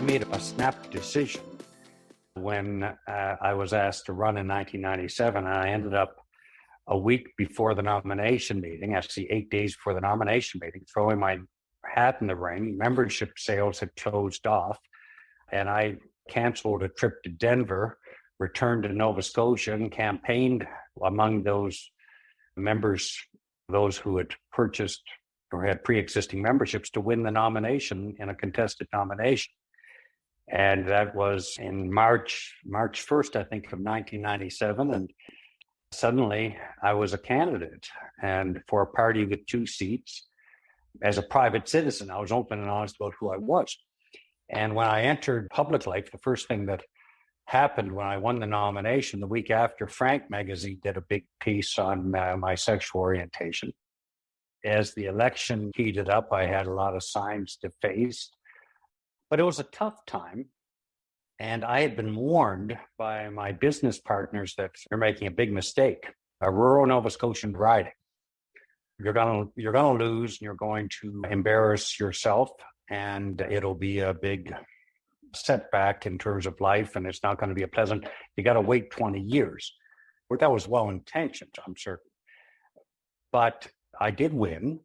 made a snap decision when I was asked to run in 1997, and I ended up a week before the nomination meeting, actually 8 days before the nomination meeting, throwing my hat in the ring. Membership sales had closed off, and I canceled a trip to Denver, returned to Nova Scotia, and campaigned among those members, those who had purchased or had pre-existing memberships, to win the nomination in a contested nomination. And that was in March 1st, I think, of 1997. And suddenly I was a candidate, and for a party with 2 seats. As a private citizen, I was open and honest about who I was. And when I entered public life, the first thing that happened when I won the nomination, the week after, Frank magazine did a big piece on my sexual orientation. As the election heated up, I had a lot of signs to face, but it was a tough time. And I had been warned by my business partners that they're making a big mistake. A rural Nova Scotian riding, you're gonna lose, and you're going to embarrass yourself, and it'll be a big setback in terms of life, and it's not going to be a pleasant. You got to wait 20 years. Well, that was well intentioned, I'm certain, but I did win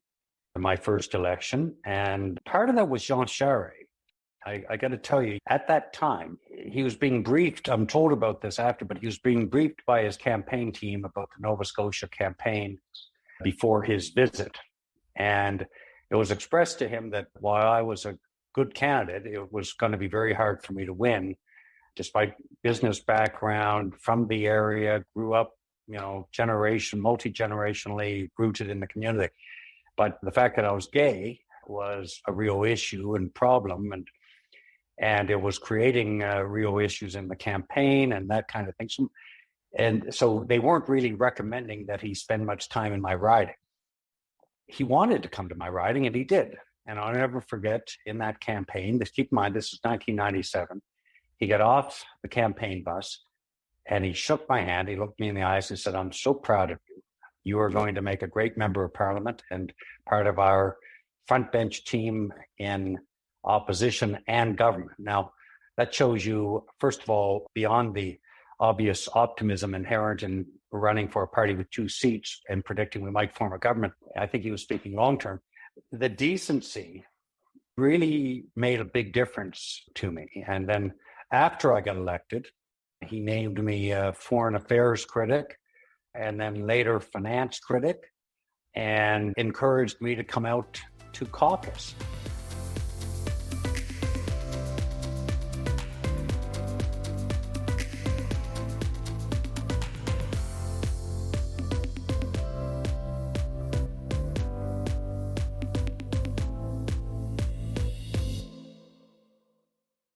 my first election, and part of that was Jean Charest. I got to tell you, at that time, he was being briefed. I'm told about this after, but he was being briefed by his campaign team about the Nova Scotia campaign before his visit. And it was expressed to him that while I was a good candidate, it was going to be very hard for me to win, despite business background, from the area, grew up, multi-generationally rooted in the community. But the fact that I was gay was a real issue and problem, and it was creating real issues in the campaign and that kind of thing. And so they weren't really recommending that he spend much time in my riding. He wanted to come to my riding, and he did. And I'll never forget, in that campaign, keep in mind, this is 1997, he got off the campaign bus and he shook my hand. He looked me in the eyes and said, "I'm so proud of you. You are going to make a great member of parliament and part of our front bench team in opposition and government." Now, that shows you, first of all, beyond the obvious optimism inherent in running for a party with 2 seats and predicting we might form a government, I think he was speaking long-term. The decency really made a big difference to me. And then after I got elected, he named me a foreign affairs critic and then later finance critic, and encouraged me to come out to caucus.